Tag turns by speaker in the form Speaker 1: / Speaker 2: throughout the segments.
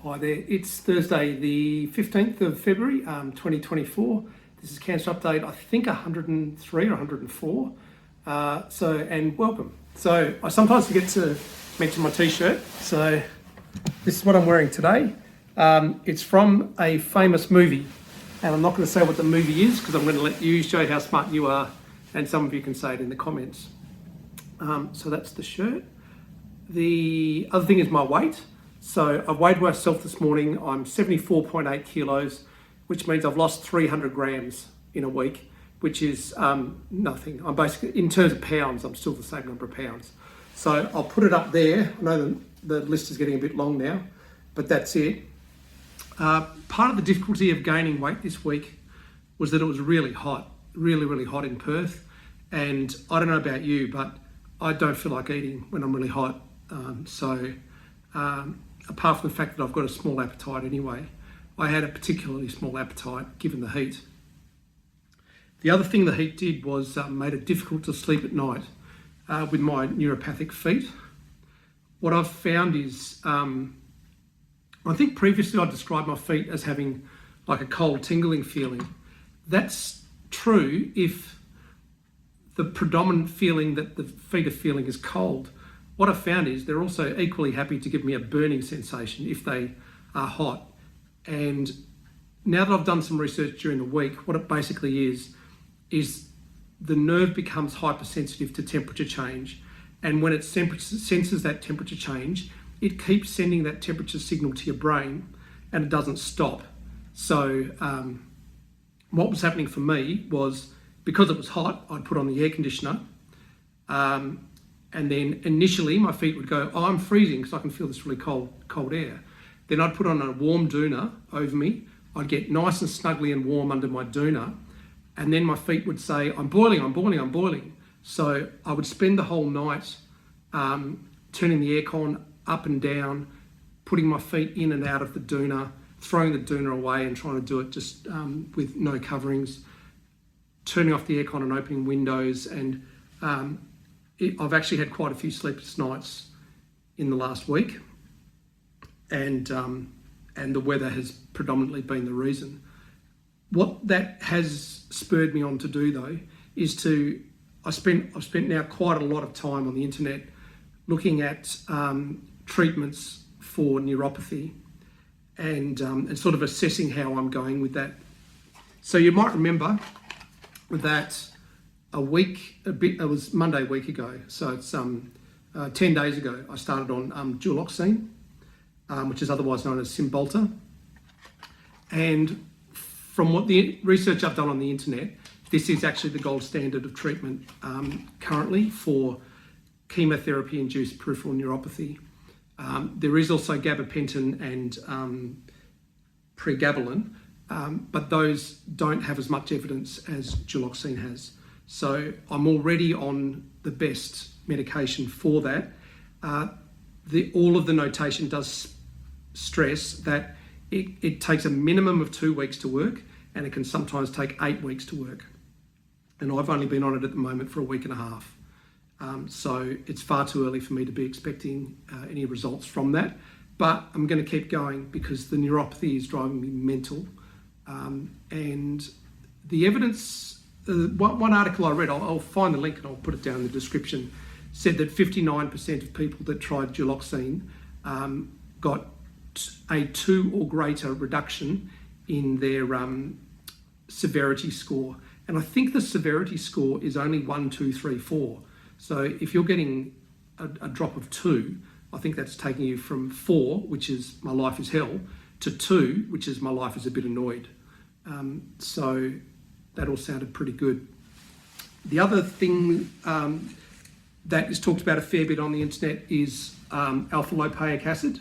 Speaker 1: Hi there, it's Thursday the 15th of February 2024. This is Cancer Update, I think 103 or 104. And welcome. So I sometimes forget to mention my t-shirt. So this is what I'm wearing today. It's from a famous movie. And I'm not going to say what the movie is because I'm going to let you show how smart you are. And some of you can say it in the comments. So that's the shirt. The other thing is my weight. So I weighed myself this morning. I'm 74.8 kilos, which means I've lost 300 grams in a week, which is nothing. I'm basically, in terms of pounds, I'm still the same number of pounds. So I'll put it up there. I know the list is getting a bit long now, but that's it. Part of the difficulty of gaining weight this week was that it was really hot, really hot in Perth. And I don't know about you, but I don't feel like eating when I'm really hot. Apart from the fact that I've got a small appetite anyway, I had a particularly small appetite given the heat. The other thing the heat did was made it difficult to sleep at night with my neuropathic feet. What I've found is, I think previously I described my feet as having like a cold tingling feeling. That's true if the predominant feeling that the feet are feeling is cold. What I've found is they're also equally happy to give me a burning sensation if they are hot. And now that I've done some research during the week, what it basically is the nerve becomes hypersensitive to temperature change. And when it senses that temperature change, it keeps sending that temperature signal to your brain and it doesn't stop. So what was happening for me was, because it was hot, I'd put on the air conditioner. And then initially my feet would go, oh, I'm freezing because I can feel this really cold air. Then I'd put on a warm doona over me. I'd get nice and snuggly and warm under my doona. And then my feet would say, I'm boiling, I'm boiling, I'm boiling. So I would spend the whole night turning the aircon up and down, putting my feet in and out of the doona, throwing the doona away and trying to do it just with no coverings, turning off the aircon and opening windows. And I've actually had quite a few sleepless nights in the last week, and the weather has predominantly been the reason. What that has spurred me on to do though is I've spent now quite a lot of time on the internet looking at treatments for neuropathy and sort of assessing how I'm going with that. So you might remember that it was Monday a week ago, so it's 10 days ago, I started on Duloxetine, which is otherwise known as Cymbalta. And from what the research I've done on the internet, this is actually the gold standard of treatment currently for chemotherapy-induced peripheral neuropathy. There is also gabapentin and pregabalin, but those don't have as much evidence as Duloxetine has. So I'm already on the best medication for that. All of the notation does stress that it takes a minimum of 2 weeks to work, and it can sometimes take 8 weeks to work. And I've only been on it at the moment for a week and a half. So it's far too early for me to be expecting any results from that. But I'm going to keep going because the neuropathy is driving me mental. And the evidence, one article I read, I'll find the link and I'll put it down in the description, said that 59% of people that tried Duloxetine got a 2 or greater reduction in their severity score. And I think the severity score is only 1, 2, 3, 4. So if you're getting a drop of 2, I think that's taking you from 4, which is my life is hell, to 2, which is my life is a bit annoyed. So that all sounded pretty good. The other thing that is talked about a fair bit on the internet is alpha-lopaic acid.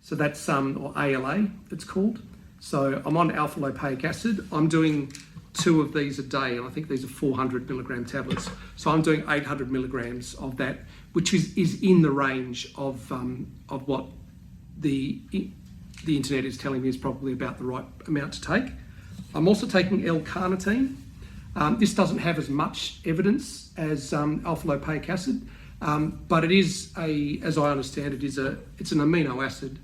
Speaker 1: So that's, or ALA, it's called. So I'm on alpha-lopaic acid. I'm doing 2 of these a day, and I think these are 400 milligram tablets. So I'm doing 800 milligrams of that, which is in the range of what the internet is telling me is probably about the right amount to take. I'm also taking L-carnitine. This doesn't have as much evidence as alpha-lopaic acid, but it is as I understand it, it's an amino acid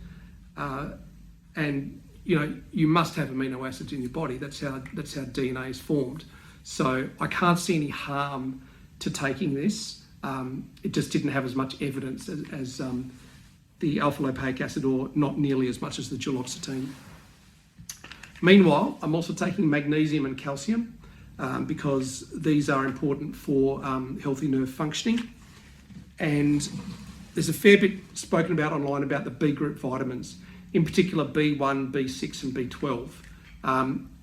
Speaker 1: and you must have amino acids in your body. That's how DNA is formed. So I can't see any harm to taking this. It just didn't have as much evidence as the alpha-lipoic acid, or not nearly as much as the duloxetine. Meanwhile, I'm also taking magnesium and calcium because these are important for healthy nerve functioning. And there's a fair bit spoken about online about the B group vitamins, in particular B1, B6 and B12.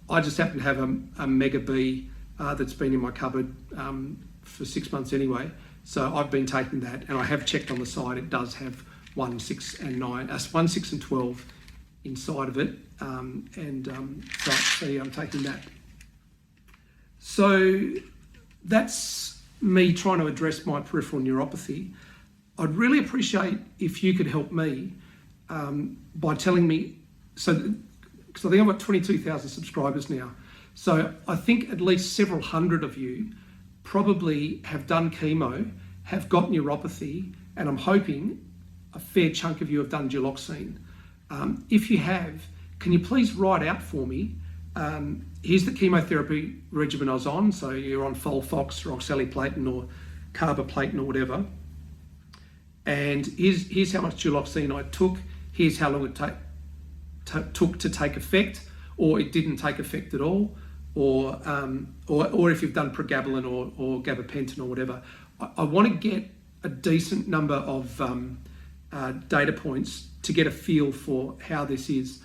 Speaker 1: I just happen to have a Mega B that's been in my cupboard for 6 months anyway. So I've been taking that, and I have checked on the side. It does have 1, 6 and 9, 1, 6 and 12 inside of it. So yeah, I'm taking that. So that's me trying to address my peripheral neuropathy. I'd really appreciate if you could help me by telling me, because I think I've got 22,000 subscribers now. So I think at least several hundred of you probably have done chemo, have got neuropathy, and I'm hoping a fair chunk of you have done duloxetine. If you have, can you please write out for me, here's the chemotherapy regimen I was on, so you're on Folfox or oxaliplatin or carboplatin or whatever, and here's how much duloxetine I took, here's how long it took to take effect, or it didn't take effect at all, or if you've done pregabalin or gabapentin or whatever. I want to get a decent number of data points to get a feel for how this is.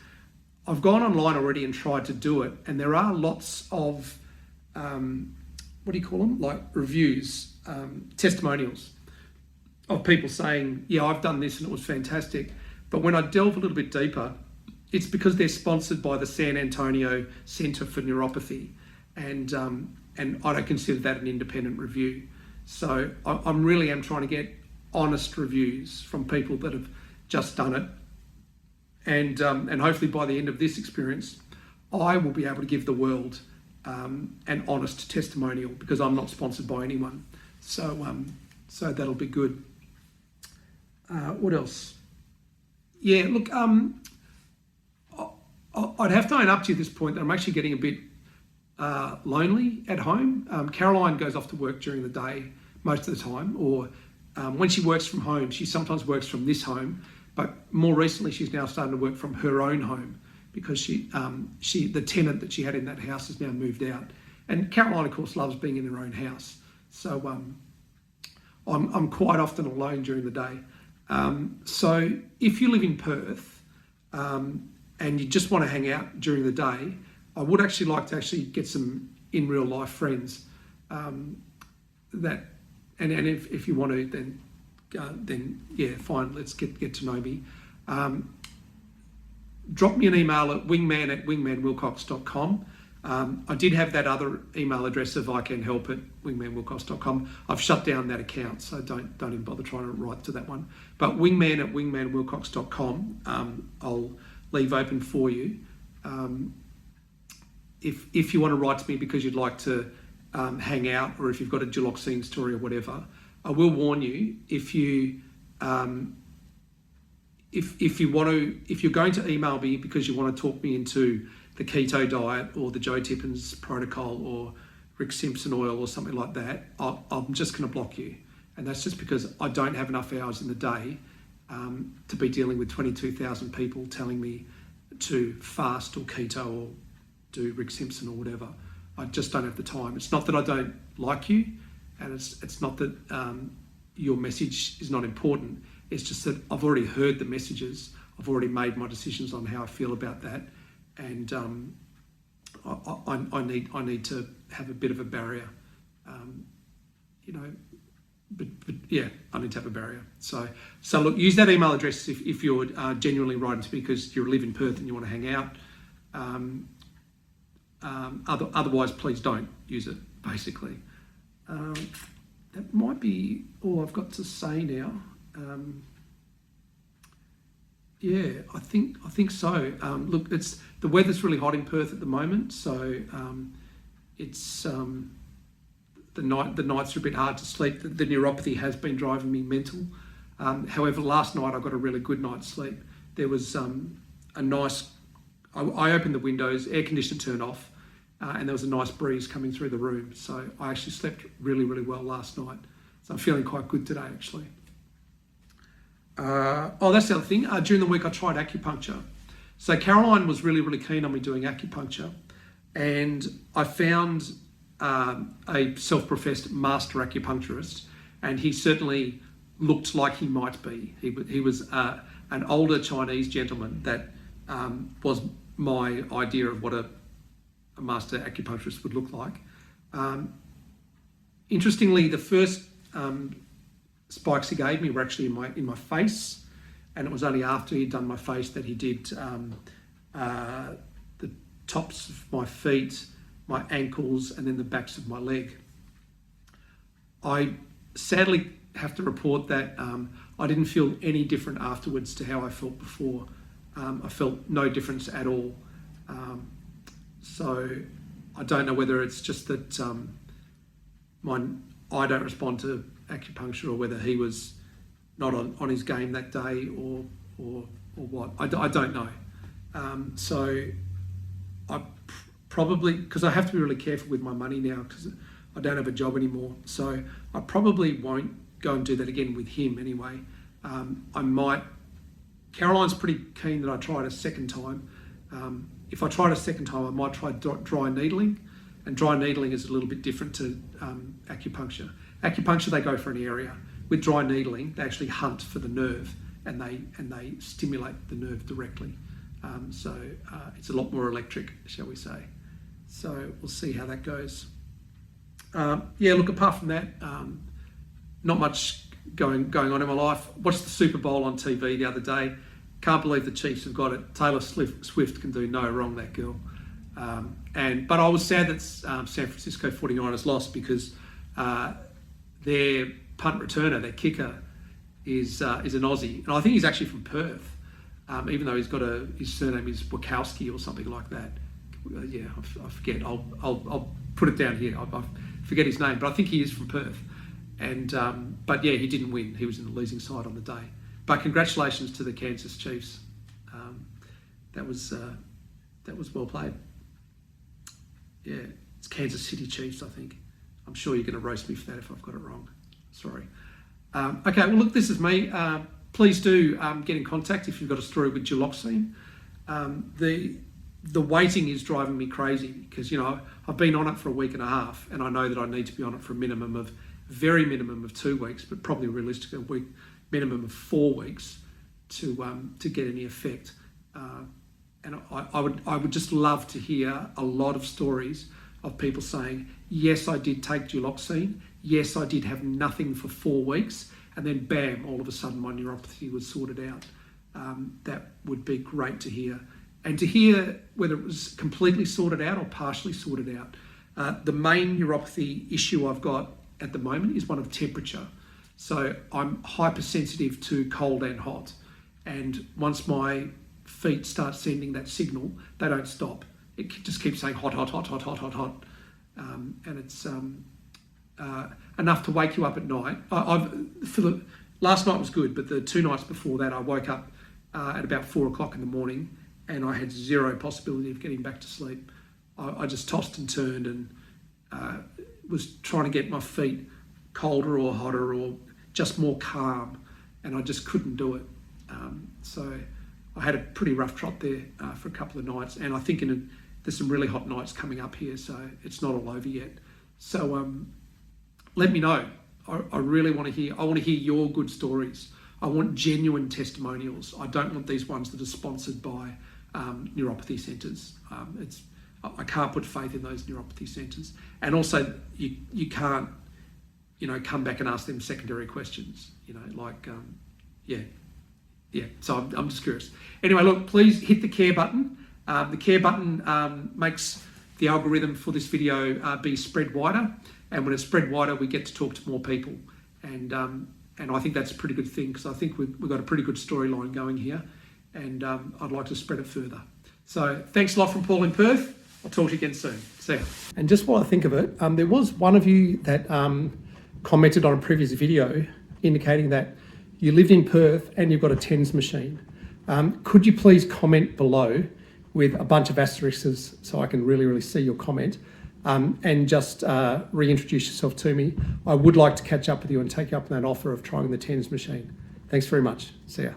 Speaker 1: I've gone online already and tried to do it, and there are lots of, what do you call them? Like reviews, testimonials of people saying, yeah, I've done this and it was fantastic. But when I delve a little bit deeper, it's because they're sponsored by the San Antonio Center for Neuropathy, and I don't consider that an independent review. So I'm really trying to get honest reviews from people that have just done it, and hopefully by the end of this experience, I will be able to give the world an honest testimonial, because I'm not sponsored by anyone. So that'll be good. What else? Yeah, look, I'd have to own up to you at this point that I'm actually getting a bit lonely at home. Caroline goes off to work during the day most of the time, or when she works from home, she sometimes works from this home, but more recently she's now starting to work from her own home, because the tenant that she had in that house has now moved out. And Caroline, of course, loves being in her own house. So I'm quite often alone during the day. So if you live in Perth, and you just want to hang out during the day, I would actually like to get some in real life friends. And if you want to, then yeah, fine. Let's get to know me. Drop me an email at wingman@wingmanwilcox.com. I did have that other email address of icanhelp@wingmanwilcox.com. I've shut down that account, so don't even bother trying to write to that one. But wingman@wingmanwilcox.com, I'll leave open for you. If you want to write to me because you'd like to hang out, or if you've got a duloxetine story or whatever, I will warn you, if you're going to email me because you want to talk me into the keto diet or the Joe Tippins protocol or Rick Simpson oil or something like that, I'm just going to block you. And that's just because I don't have enough hours in the day to be dealing with 22,000 people telling me to fast or keto or do Rick Simpson or whatever. I just don't have the time. It's not that I don't like you, and it's not that your message is not important. It's just that I've already heard the messages. I've already made my decisions on how I feel about that, and I need to have a bit of a barrier, But yeah, I need to have a barrier. So look, use that email address if you're genuinely writing to me because you live in Perth and you want to hang out. Otherwise, please don't use it, basically. That might be all I've got to say now. Yeah, I think so. Look, the weather's really hot in Perth at the moment, so it's the nights are a bit hard to sleep. The neuropathy has been driving me mental. However, last night I got a really good night's sleep. There was a nice I opened the windows, air conditioner turned off, and there was a nice breeze coming through the room. So I actually slept really, really well last night. So I'm feeling quite good today, actually. That's the other thing. During the week, I tried acupuncture. So Caroline was really, really keen on me doing acupuncture. And I found a self-professed master acupuncturist, and he certainly looked like he might be. He was an older Chinese gentleman that was my idea of what a master acupuncturist would look like. Interestingly, the first spikes he gave me were actually in my face, and it was only after he'd done my face that he did the tops of my feet, my ankles, and then the backs of my leg. I sadly have to report that I didn't feel any different afterwards to how I felt before. I felt no difference at all. So I don't know whether it's just that I don't respond to acupuncture, or whether he was not on his game that day, or what. I don't know. So I probably, because I have to be really careful with my money now because I don't have a job anymore. So I probably won't go and do that again with him anyway. I might. Caroline's pretty keen that I try it a second time. If I tried a second time, I might try dry needling, and dry needling is a little bit different to acupuncture. Acupuncture, they go for an area. With dry needling, they actually hunt for the nerve, and they stimulate the nerve directly. So it's a lot more electric, shall we say. So we'll see how that goes. Yeah, look, apart from that, not much going on in my life. Watched the Super Bowl on TV the other day. Can't believe the Chiefs have got it. Taylor Swift can do no wrong, that girl. But I was sad that San Francisco 49ers lost, because their punt returner, their kicker, is an Aussie, and I think he's actually from Perth. Even though he's got his surname is Wachowski or something like that. Yeah, I forget. I'll put it down here. I forget his name, but I think he is from Perth. And but yeah, he didn't win. He was in the losing side on the day. But congratulations to the Kansas Chiefs. That was well played. Yeah, it's Kansas City Chiefs, I think. I'm sure you're going to roast me for that if I've got it wrong. Sorry. Okay, well, look, this is me. Please do get in contact if you've got a story with duloxetine. The waiting is driving me crazy, because, you know, I've been on it for a week and a half, and I know that I need to be on it for a very minimum of 2 weeks, but probably realistically minimum of 4 weeks to get any effect. And I would just love to hear a lot of stories of people saying, yes, I did take duloxetine. Yes, I did have nothing for 4 weeks. And then bam, all of a sudden my neuropathy was sorted out. That would be great to hear. And to hear whether it was completely sorted out or partially sorted out. The main neuropathy issue I've got at the moment is one of temperature. So I'm hypersensitive to cold and hot. And once my feet start sending that signal, they don't stop. It just keeps saying hot, hot, hot, hot, hot, hot, hot. And it's enough to wake you up at night. Last night was good, but the 2 nights before that, I woke up at about 4 o'clock in the morning, and I had zero possibility of getting back to sleep. I just tossed and turned, and was trying to get my feet colder or hotter or just more calm, and I just couldn't do it. So I had a pretty rough trot there for a couple of nights, and I think there's some really hot nights coming up here, so it's not all over yet. So let me know. I really want to hear. I want to hear your good stories. I want genuine testimonials. I don't want these ones that are sponsored by neuropathy centres. I can't put faith in those neuropathy centres. And also, you can't, come back and ask them secondary questions. Yeah. So I'm just curious. Anyway, look, please hit the care button. The care button makes the algorithm for this video be spread wider. And when it's spread wider, we get to talk to more people. And I think that's a pretty good thing, because I think we've got a pretty good storyline going here. And I'd like to spread it further. So thanks a lot from Paul in Perth. I'll talk to you again soon. See ya. And just while I think of it, there was one of you that commented on a previous video indicating that you live in Perth and you've got a TENS machine. Could you please comment below with a bunch of asterisks so I can really see your comment, and just reintroduce yourself to me. I would like to catch up with you and take you up on that offer of trying the TENS machine. Thanks very much. See ya.